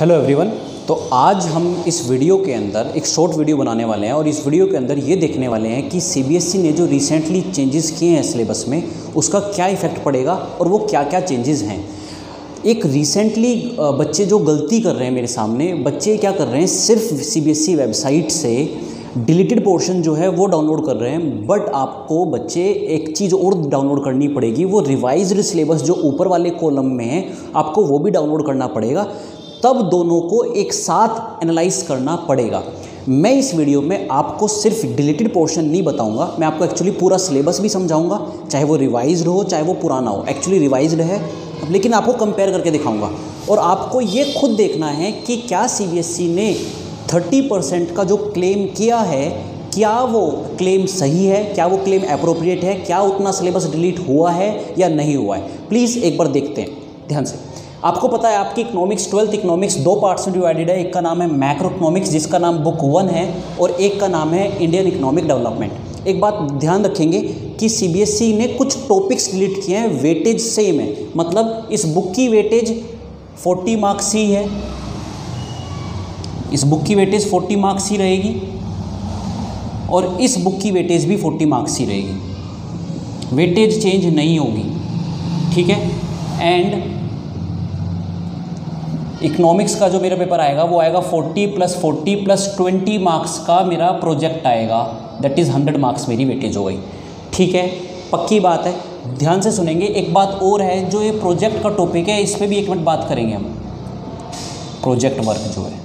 Hello everyone. तो आज हम इस वीडियो के अंदर एक शॉर्ट वीडियो बनाने वाले हैं और इस वीडियो के अंदर ये देखने वाले हैं कि सीबीएसई ने जो रिसेंटली चेंजेस किए हैं सिलेबस में उसका क्या इफ़ेक्ट पड़ेगा और वो क्या क्या चेंजेस हैं। एक रिसेंटली बच्चे जो गलती कर रहे हैं मेरे सामने, बच्चे क्या कर रहे हैं, सिर्फ सीबीएसई वेबसाइट से डिलीटेड पोर्शन जो है वो डाउनलोड कर रहे हैं। बट आपको बच्चे एक चीज़ और डाउनलोड करनी पड़ेगी, वो रिवाइज्ड सिलेबस जो ऊपर वाले कॉलम में है आपको वो भी डाउनलोड करना पड़ेगा, तब दोनों को एक साथ एनालाइज करना पड़ेगा। मैं इस वीडियो में आपको सिर्फ डिलीटेड पोर्शन नहीं बताऊंगा, मैं आपको एक्चुअली पूरा सिलेबस भी समझाऊंगा, चाहे वो रिवाइज्ड हो चाहे वो पुराना हो। एक्चुअली रिवाइज्ड है लेकिन आपको कंपेयर करके दिखाऊंगा और आपको ये खुद देखना है कि क्या सीबीएसई ने 30% का जो क्लेम किया है क्या वो क्लेम सही है, क्या वो क्लेम अप्रोप्रिएट है, क्या उतना सिलेबस डिलीट हुआ है या नहीं हुआ है। प्लीज़ एक बार देखते हैं ध्यान से। आपको पता है आपकी इकोनॉमिक्स 12th इकोनॉमिक्स दो पार्ट्स में डिवाइडेड है। एक का नाम है मैक्रो इकोनॉमिक्स जिसका नाम बुक 1 है और एक का नाम है इंडियन इकोनॉमिक डेवलपमेंट। एक बात ध्यान रखेंगे कि सीबीएसई ने कुछ टॉपिक्स डिलीट किए हैं, वेटेज सेम है, मतलब इस बुक की वेटेज 40 मार्क्स ही है, इस बुक की वेटेज 40 मार्क्स ही रहेगी और इस बुक की वेटेज भी 40 मार्क्स ही रहेगी, वेटेज चेंज नहीं होगी, ठीक है। एंड इकोनॉमिक्स का जो मेरा पेपर आएगा वो आएगा 40 + 40 + 20 मार्क्स का मेरा प्रोजेक्ट आएगा, दैट इज़ 100 मार्क्स मेरी वेटेज हो गई, ठीक है, पक्की बात है, ध्यान से सुनेंगे। एक बात और है, जो ये प्रोजेक्ट का टॉपिक है इस पर भी एक मिनट बात करेंगे हम। प्रोजेक्ट वर्क जो है,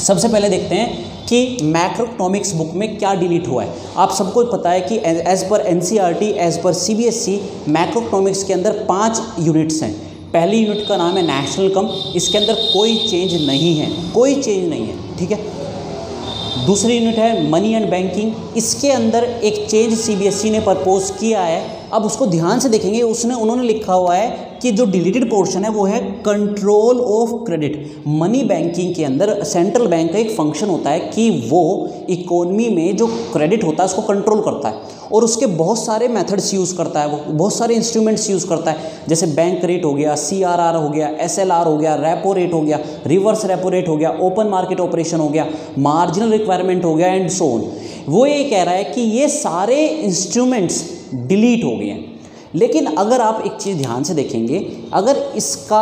सबसे पहले देखते हैं कि मैक्रो इकोनॉमिक्स बुक में क्या डिलीट हुआ है। आप सबको पता है कि as per NCERT, as per CBSE macro economics के अंदर 5 यूनिट्स हैं। पहली यूनिट का नाम है नेशनल इनकम, इसके अंदर कोई चेंज नहीं है, कोई चेंज नहीं है, ठीक है। दूसरी यूनिट है मनी एंड बैंकिंग, इसके अंदर एक चेंज सीबीएसई ने प्रपोज किया है। अब उसको ध्यान से देखेंगे, उन्होंने लिखा हुआ है कि जो डिलीटेड पोर्शन है वो है control of credit. Money banking के अंदर सेंट्रल बैंक का एक फंक्शन होता है कि वो इकोनॉमी में जो क्रेडिट होता है उसको कंट्रोल करता है और उसके बहुत सारे मेथड्स यूज़ करता है, वो बहुत सारे इंस्ट्रूमेंट्स यूज़ करता है, जैसे बैंक रेट हो गया, CRR हो गया, SLR हो गया, रेपो रेट हो गया, रिवर्स रेपो रेट हो गया, ओपन मार्केट ऑपरेशन हो गया, मार्जिनल रिक्वायरमेंट हो गया एंड सो ऑन। वो ये कह रहा है कि ये सारे इंस्ट्रूमेंट्स डिलीट हो गए हैं। लेकिन अगर आप एक चीज़ ध्यान से देखेंगे, अगर इसका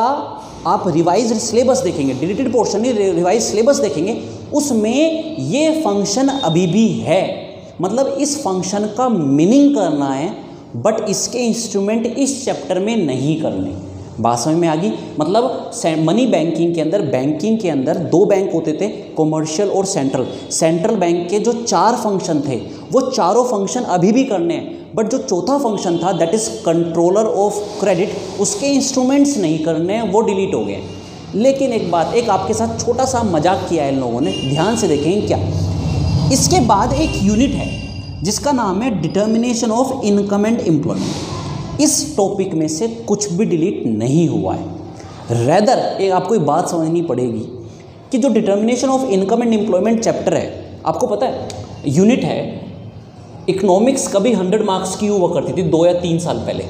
आप रिवाइज सिलेबस देखेंगे, डिलीटेड पोर्शन नहीं रिवाइज सिलेबस देखेंगे, उसमें ये फंक्शन अभी भी है, मतलब इस फंक्शन का मीनिंग करना है बट इसके इंस्ट्रूमेंट इस चैप्टर में नहीं करने। बात समझ में आ गई? मतलब मनी बैंकिंग के अंदर 2 बैंक होते थे, कॉमर्शियल और सेंट्रल। सेंट्रल बैंक के जो 4 फंक्शन थे वो चारों फंक्शन अभी भी करने हैं, बट जो चौथा फंक्शन था that is controller of credit, उसके इंस्ट्रूमेंट्स नहीं करने हैं, वो डिलीट हो गए। लेकिन एक बात, एक आपके साथ छोटा सा मजाक किया है इन लोगों ने, ध्यान से देखेंगे क्या। इसके बाद एक यूनिट है जिसका नाम है determination of income and employment. इस टॉपिक में से कुछ भी डिलीट नहीं हुआ है। रेदर एक आपको एक बात समझनी पड़ेगी कि जो determination of income and employment chapter है, आपको पता है यूनिट है, इकोनॉमिक्स कभी 100 मार्क्स की हुआ करती थी 2 या 3 साल पहले।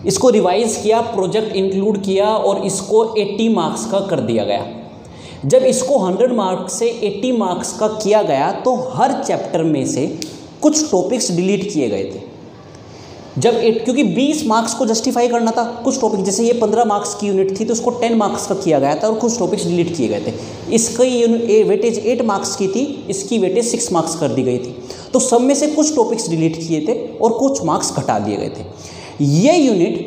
इसको रिवाइज किया, प्रोजेक्ट इंक्लूड किया और इसको 80 मार्क्स का कर दिया गया। जब इसको 100 मार्क्स से 80 मार्क्स का किया गया तो हर चैप्टर में से कुछ टॉपिक्स डिलीट किए गए थे। क्योंकि 20 मार्क्स को जस्टिफाई करना था, कुछ टॉपिक, जैसे ये 15 मार्क्स की यूनिट थी तो उसको 10 मार्क्स का किया गया था और कुछ टॉपिक्स डिलीट किए गए थे। इसकी वेटेज 8 मार्क्स की थी, इसकी वेटेज 6 मार्क्स कर दी गई थी। तो सब में से कुछ टॉपिक्स डिलीट किए थे और कुछ मार्क्स घटा दिए गए थे। ये यूनिट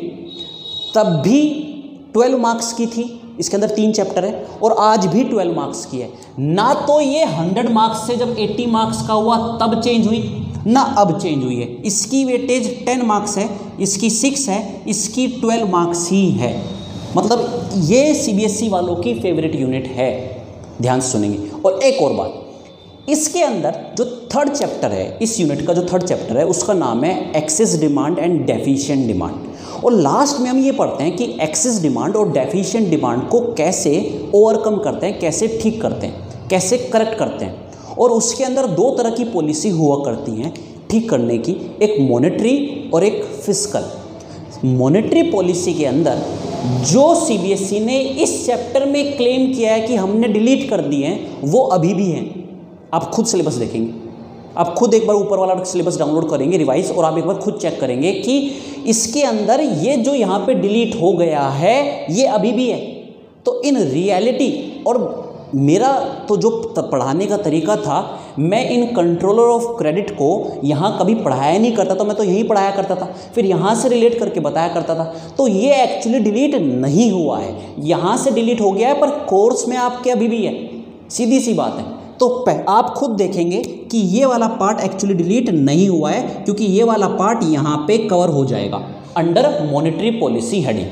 तब भी 12 मार्क्स की थी, इसके अंदर 3 चैप्टर है और आज भी 12 मार्क्स की है। ना तो ये 100 मार्क्स से जब 80 मार्क्स का हुआ तब चेंज हुई, ना अब चेंज हुई है। इसकी वेटेज 10 मार्क्स है, इसकी 6 है, इसकी 12 मार्क्स ही है। मतलब ये सीबीएसई वालों की फेवरेट यूनिट है, ध्यान से सुनेंगे। और एक और बात, इसके अंदर जो 3rd चैप्टर है, इस यूनिट का जो 3rd चैप्टर है उसका नाम है excess demand and deficient demand. और लास्ट में हम ये पढ़ते हैं कि एक्सेस डिमांड और डेफिशिएंट डिमांड को कैसे ओवरकम करते हैं, कैसे ठीक करते हैं, कैसे करेक्ट करते हैं। और उसके अंदर 2 तरह की पॉलिसी हुआ करती हैं ठीक करने की, एक मॉनेटरी और एक फिस्कल। मॉनेटरी पॉलिसी के अंदर जो सीबीएसई ने इस चैप्टर में क्लेम किया है कि हमने डिलीट कर दिए हैं वो अभी भी हैं। आप खुद सिलेबस देखेंगे, आप खुद एक बार ऊपर वाला सिलेबस डाउनलोड करेंगे रिवाइज, और आप एक बार खुद चेक करेंगे कि इसके अंदर ये जो यहाँ पे डिलीट हो गया है ये अभी भी है। तो इन रियलिटी, और मेरा तो जो पढ़ाने का तरीका था, मैं इन कंट्रोलर ऑफ क्रेडिट को यहाँ कभी पढ़ाया नहीं करता था, मैं तो यहीं पढ़ाया करता था, फिर यहाँ से रिलेट करके बताया करता था। तो ये एक्चुअली डिलीट नहीं हुआ है, यहाँ से डिलीट हो गया है, पर कोर्स में आपके अभी भी है, सीधी सी बात है। तो आप खुद देखेंगे कि ये वाला पार्ट एक्चुअली डिलीट नहीं हुआ है, क्योंकि ये वाला पार्ट यहाँ पे कवर हो जाएगा अंडर मॉनेटरी पॉलिसी हेडिंग,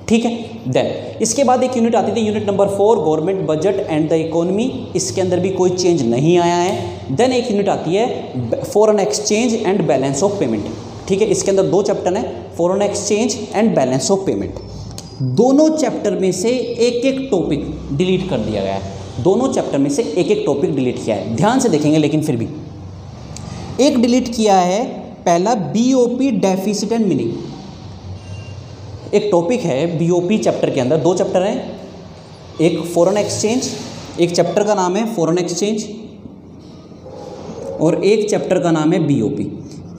ठीक है। देन इसके बाद एक यूनिट आती थी, unit number 4 government budget and the economy, इसके अंदर भी कोई चेंज नहीं आया है। देन एक यूनिट आती है foreign exchange and balance of payment, ठीक है। इसके अंदर 2 चैप्टर हैं, foreign exchange and balance of payment. दोनों चैप्टर में से एक एक टॉपिक डिलीट कर दिया गया है, दोनों चैप्टर में से एक एक टॉपिक डिलीट किया है, ध्यान से देखेंगे। लेकिन फिर भी एक डिलीट किया है, पहला बीओपी डेफिसिट एंड मीनिंग, एक टॉपिक है बीओपी चैप्टर के अंदर। 2 चैप्टर हैं, एक फॉरेन एक्सचेंज, एक चैप्टर का नाम है फॉरेन एक्सचेंज और एक चैप्टर का नाम है बीओपी।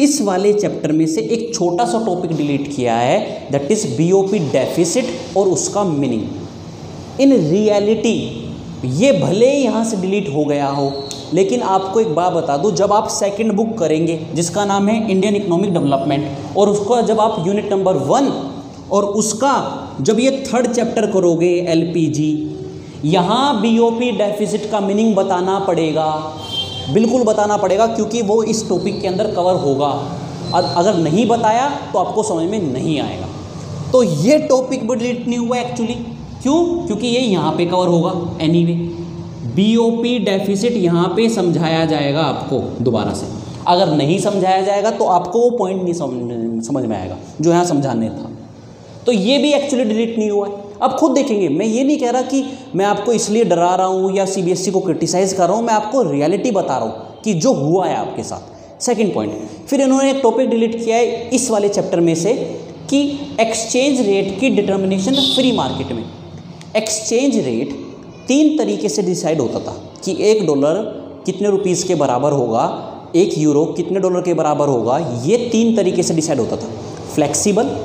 इस वाले चैप्टर में से एक छोटा सा टॉपिक डिलीट किया है, दैट इज बीओपी डेफिसिट और उसका मीनिंग। इन रियलिटी ये भले ही यहाँ से डिलीट हो गया हो, लेकिन आपको एक बात बता दूँ, जब आप सेकंड बुक करेंगे जिसका नाम है इंडियन इकोनॉमिक डेवलपमेंट, और उसका जब आप यूनिट नंबर 1 और उसका जब ये 3rd चैप्टर करोगे एलपीजी, यहाँ बीओपी डेफिसिट का मीनिंग बताना पड़ेगा, बिल्कुल बताना पड़ेगा, क्योंकि वो इस टॉपिक के अंदर कवर होगा। अगर नहीं बताया तो आपको समझ में नहीं आएगा। तो ये टॉपिक भी डिलीट नहीं हुआ एक्चुअली, क्यों? क्योंकि ये यहाँ पे कवर होगा एनीवे। बीओपी डेफिसिट यहाँ पे समझाया जाएगा आपको दोबारा से, अगर नहीं समझाया जाएगा तो आपको वो पॉइंट नहीं समझ में आएगा जो यहाँ समझाने था। तो ये भी एक्चुअली डिलीट नहीं हुआ है। अब खुद देखेंगे, मैं ये नहीं कह रहा कि मैं आपको इसलिए डरा रहा हूँ या सीबीएसई को क्रिटिसाइज़ कर रहा हूँ, मैं आपको रियलिटी बता रहा हूँ कि जो हुआ है आपके साथ। सेकंड पॉइंट, फिर इन्होंने एक टॉपिक डिलीट किया है इस वाले चैप्टर में से कि एक्सचेंज रेट की डिटर्मिनेशन फ्री मार्केट में। एक्सचेंज रेट 3 तरीके से डिसाइड होता था कि $1 कितने रुपीज़ के बराबर होगा, €1 कितने डॉलर के बराबर होगा। ये 3 तरीके से डिसाइड होता था, फ्लेक्सिबल,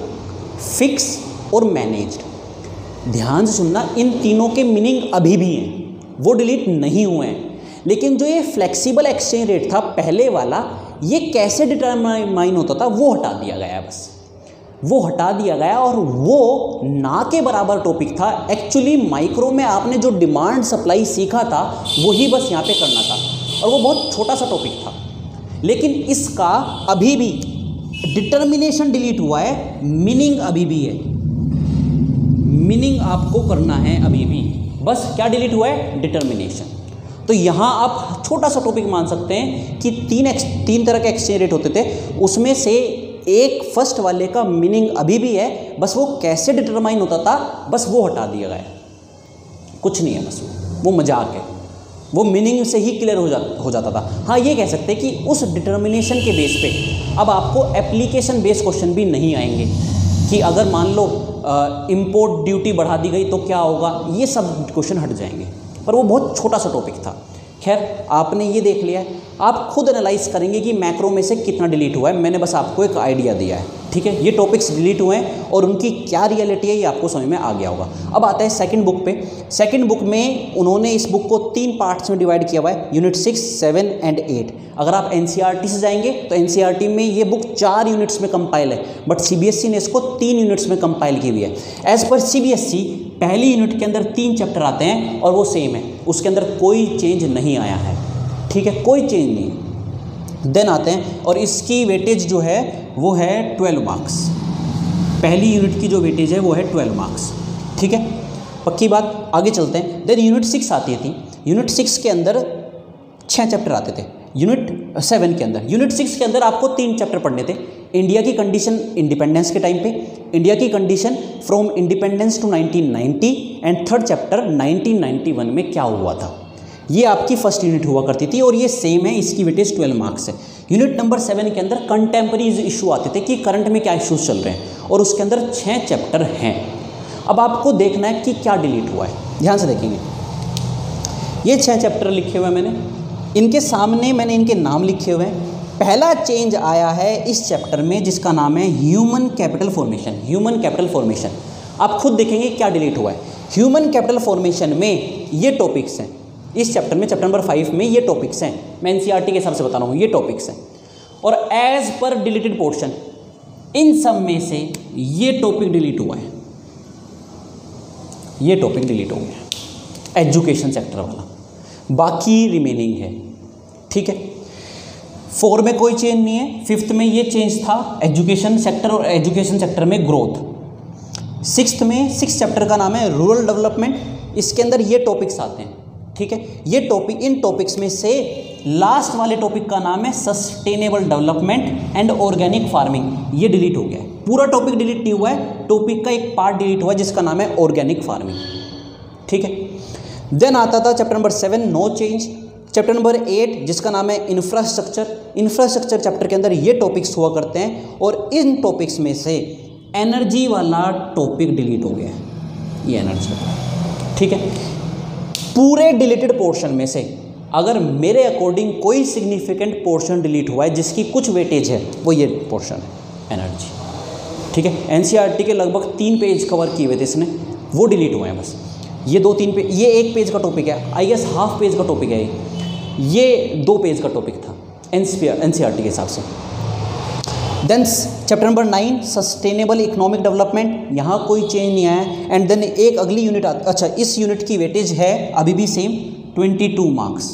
फिक्स और मैनेज्ड। ध्यान से सुनना, इन तीनों के मीनिंग अभी भी हैं, वो डिलीट नहीं हुए हैं। लेकिन जो ये फ्लेक्सिबल एक्सचेंज रेट था पहले वाला, ये कैसे डिटरमाइन होता था वो हटा दिया गया है, बस वो हटा दिया गया। और वो ना के बराबर टॉपिक था एक्चुअली। माइक्रो में आपने जो डिमांड सप्लाई सीखा था वही बस यहाँ पे करना था, और वो बहुत छोटा सा टॉपिक था। लेकिन इसका अभी भी डिटर्मिनेशन डिलीट हुआ है, मीनिंग अभी भी है, मीनिंग आपको करना है अभी भी, बस क्या डिलीट हुआ है? डिटर्मिनेशन। तो यहाँ आप छोटा सा टॉपिक मान सकते हैं कि 3 तरह के एक्सचेंज रेट होते थे, उसमें से एक फर्स्ट वाले का मीनिंग अभी भी है, बस वो कैसे डिटरमाइन होता था बस वो हटा दिया गया है, कुछ नहीं है, बस वो मजाक है, वो मीनिंग से ही क्लियर हो जाता था। हाँ, ये कह सकते हैं कि उस डिटर्मिनेशन के बेस पे अब आपको एप्लीकेशन बेस्ड क्वेश्चन भी नहीं आएंगे कि अगर मान लो इंपोर्ट ड्यूटी बढ़ा दी गई तो क्या होगा, ये सब क्वेश्चन हट जाएंगे। पर वो बहुत छोटा सा टॉपिक था। खैर, आपने ये देख लिया है, आप खुद एनालाइज करेंगे कि मैक्रो में से कितना डिलीट हुआ है। मैंने बस आपको एक आइडिया दिया है, ठीक है। ये टॉपिक्स डिलीट हुए हैं और उनकी क्या रियलिटी है ये आपको समझ में आ गया होगा। अब आता है सेकंड बुक पे। सेकंड बुक में उन्होंने इस बुक को 3 पार्ट्स में डिवाइड किया हुआ है, यूनिट 6, 7 एंड 8। अगर आप एनसीईआरटी से जाएंगे तो एनसीईआरटी में ये बुक 4 यूनिट्स में कंपाइल है, बट सीबीएसई ने इसको 3 यूनिट्स में कंपाइल की हुई है। एज पर सीबीएसई पहली यूनिट के अंदर 3 चैप्टर आते हैं और वो सेम है, उसके अंदर कोई चेंज नहीं आया है, ठीक है, कोई चेंज नहीं। देन आते हैं और इसकी वेटेज जो है वो है 12 मार्क्स। पहली यूनिट की जो वेटेज है वो है 12 मार्क्स, ठीक है, पक्की बात। आगे चलते हैं। देन यूनिट 6 आती थी। यूनिट 6 के अंदर 6 चैप्टर आते थे। यूनिट 7 के अंदर आपको 3 चैप्टर पढ़ने थे। इंडिया की कंडीशन इंडिपेंडेंस के टाइम पे, इंडिया की condition from independence to 1990 and 3rd chapter 1991 में क्या हुआ था। ये आपकी फर्स्ट यूनिट हुआ करती थी और ये सेम है, इसकी वेटेज 12 मार्क्स है। यूनिट नंबर 7 के अंदर कंटेम्प्रेरी इशू आते थे कि करंट में क्या इश्यूज चल रहे हैं, और उसके अंदर 6 चैप्टर हैं। अब आपको देखना है कि क्या डिलीट हुआ है, ध्यान से देखेंगे। ये 6 चैप्टर लिखे हुए हैं मैंने, इनके सामने मैंने इनके नाम लिखे हुए हैं। पहला चेंज आया है इस चैप्टर में जिसका नाम है human capital formation. Human capital formation आप खुद देखेंगे क्या डिलीट हुआ है। ह्यूमन कैपिटल फॉर्मेशन में ये टॉपिक्स हैं, इस चैप्टर में, चैप्टर नंबर 5 में ये टॉपिक्स हैं। मैं एनसीईआरटी के हिसाब से बता रहा हूँ, ये टॉपिक्स हैं। और एज पर डिलीटेड पोर्शन इन सब में से ये टॉपिक डिलीट हुआ है, ये टॉपिक डिलीट हो गया एजुकेशन सेक्टर वाला, बाकी रिमेनिंग है। ठीक है, 4 में कोई चेंज नहीं है, 5th में ये चेंज था एजुकेशन सेक्टर और एजुकेशन सेक्टर में ग्रोथ। 6th में 6 चैप्टर का नाम है रूरल डेवलपमेंट, इसके अंदर ये टॉपिक्स आते हैं। ठीक है, ये टॉपिक, इन टॉपिक्स में से लास्ट वाले टॉपिक का नाम है sustainable development and organic farming, ये डिलीट हो गया है। पूरा टॉपिक डिलीट नहीं हुआ है, टॉपिक का एक पार्ट डिलीट हुआ है जिसका नाम है ऑर्गेनिक फार्मिंग। ठीक है, देन आता था chapter number 7 no change. Chapter number 8 जिसका नाम है इंफ्रास्ट्रक्चर। इंफ्रास्ट्रक्चर चैप्टर के अंदर ये टॉपिक्स हुआ करते हैं और इन टॉपिक्स में से एनर्जी वाला टॉपिक डिलीट हो गया है, ये एनर्जी। ठीक है, पूरे डिलीटेड पोर्शन में से अगर मेरे अकॉर्डिंग कोई सिग्निफिकेंट पोर्शन डिलीट हुआ है जिसकी कुछ वेटेज है, वो ये पोर्शन है एनर्जी। ठीक है, एनसीईआरटी के लगभग 3 पेज कवर किए हुए थे इसने, वो डिलीट हुए हैं बस। ये 2-3 पेज, ये 1 पेज का टॉपिक है, आई गेस हाफ पेज का टॉपिक है ये 2 पेज का टॉपिक था एनसीईआरटी के हिसाब से। Then chapter number 9 sustainable economic development, यहाँ कोई चेंज नहीं आया है। एंड देन एक अगली यूनिट अच्छा, इस यूनिट की वेटेज है अभी भी सेम 22 मार्क्स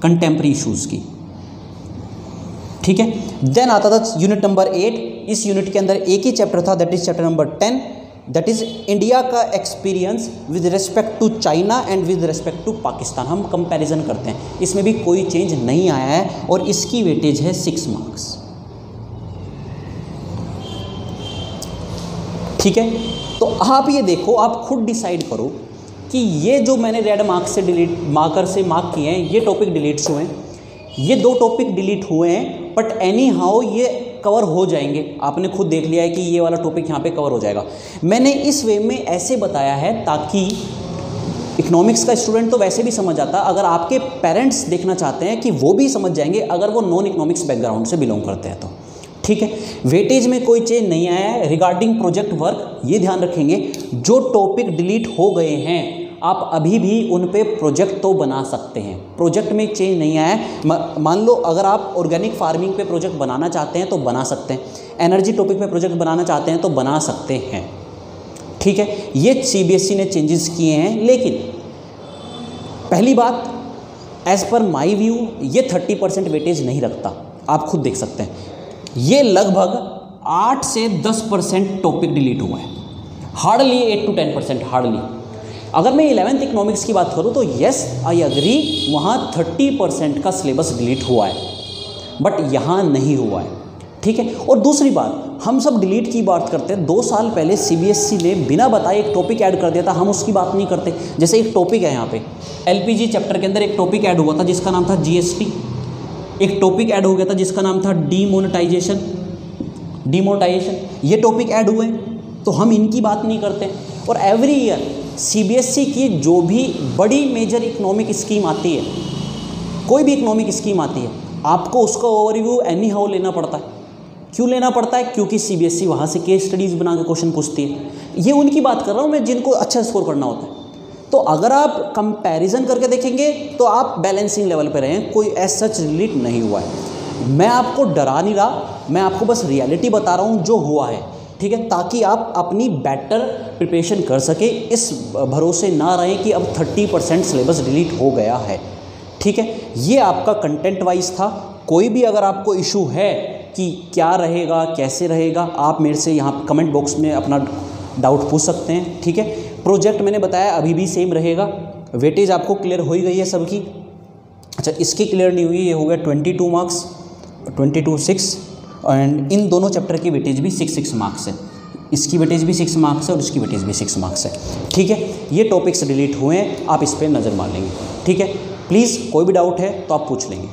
कंटेम्प्रेरी इशूज़ की। ठीक है, देन आता था यूनिट नंबर 8। इस यूनिट के अंदर एक ही चैप्टर था, that is chapter number 10, that is India का experience with respect to China and with respect to Pakistan. हम कंपैरिजन करते हैं, इसमें भी कोई चेंज नहीं आया है और इसकी वेटेज है 6 मार्क्स। ठीक है, तो आप ये देखो, आप खुद डिसाइड करो कि ये जो मैंने रेड मार्क से डिलीट मार्कर से मार्क किए हैं, ये टॉपिक डिलीट हुए हैं, ये 2 टॉपिक डिलीट हुए हैं, बट एनी हाउ ये कवर हो जाएंगे। आपने खुद देख लिया है कि ये वाला टॉपिक यहाँ पे कवर हो जाएगा। मैंने इस वे में ऐसे बताया है ताकि इकोनॉमिक्स का स्टूडेंट तो वैसे भी समझ आता, अगर आपके पेरेंट्स देखना चाहते हैं कि वो भी समझ जाएंगे अगर वो नॉन इकोनॉमिक्स बैकग्राउंड से बिलोंग करते हैं तो। ठीक है, वेटेज में कोई चेंज नहीं आया है। रिगार्डिंग प्रोजेक्ट वर्क ये ध्यान रखेंगे, जो टॉपिक डिलीट हो गए हैं आप अभी भी उन पे प्रोजेक्ट तो बना सकते हैं, प्रोजेक्ट में चेंज नहीं आया है। मान लो अगर आप ऑर्गेनिक फार्मिंग पे प्रोजेक्ट बनाना चाहते हैं तो बना सकते हैं, एनर्जी टॉपिक पे प्रोजेक्ट बनाना चाहते हैं तो बना सकते हैं। ठीक है, ये सीबीएसई ने चेंजेस किए हैं, लेकिन पहली बात एज़ पर माई व्यू ये 30% वेटेज नहीं रखता, आप खुद देख सकते हैं। ये लगभग 8 से 10% टॉपिक डिलीट हुआ है, हार्डली 8 to 10%, हार्डली। अगर मैं 11th इकोनॉमिक्स की बात करूँ तो येस आई एग्री, वहाँ 30% का सिलेबस डिलीट हुआ है, बट यहाँ नहीं हुआ है। ठीक है, और दूसरी बात, हम सब डिलीट की बात करते हैं। 2 साल पहले सीबीएसई ने बिना बताए एक टॉपिक ऐड कर दिया था, हम उसकी बात नहीं करते। जैसे एक टॉपिक है यहाँ पे एलपीजी चैप्टर के अंदर एक टॉपिक ऐड हुआ था जिसका नाम था जीएसटी, एक टॉपिक ऐड हो गया था जिसका नाम था डीमोनेटाइजेशन। ये टॉपिक ऐड हुए तो हम इनकी बात नहीं करते। और एवरी ईयर सीबीएसई की जो भी बड़ी मेजर इकोनॉमिक स्कीम आती है, कोई भी इकोनॉमिक स्कीम आती है, आपको उसका ओवरव्यू एनी हाउ लेना पड़ता है। क्यों लेना पड़ता है? क्योंकि सीबीएसई वहाँ से केस स्टडीज़ बना के क्वेश्चन पूछती है। ये उनकी बात कर रहा हूँ मैं जिनको अच्छा स्कोर करना होता है। तो अगर आप कंपैरिजन करके देखेंगे तो आप बैलेंसिंग लेवल पे रहें, कोई एज सच रिलेट नहीं हुआ है। मैं आपको डरा नहीं रहा, मैं आपको बस रियलिटी बता रहा हूँ जो हुआ है। ठीक है, ताकि आप अपनी बेटर प्रिपरेशन कर सके, इस भरोसे ना रहें कि अब 30% सिलेबस डिलीट हो गया है। ठीक है, ये आपका कंटेंट वाइज था। कोई भी अगर आपको इशू है कि क्या रहेगा कैसे रहेगा, आप मेरे से यहाँ कमेंट बॉक्स में अपना डाउट पूछ सकते हैं। ठीक है, प्रोजेक्ट मैंने बताया अभी भी सेम रहेगा। वेटेज आपको क्लियर हो ही गई है सबकी। अच्छा, इसकी क्लियर नहीं हुई, ये हो गया 22 मार्क्स, 22-6, एंड इन दोनों चैप्टर की वेटेज भी 6 मार्क्स है। इसकी वेटेज भी 6 मार्क्स है और इसकी वेटेज भी 6 मार्क्स है। ठीक है, ये टॉपिक्स डिलीट हुए हैं, आप इस पर नज़र मार लेंगे। ठीक है, प्लीज़ कोई भी डाउट है तो आप पूछ लेंगे।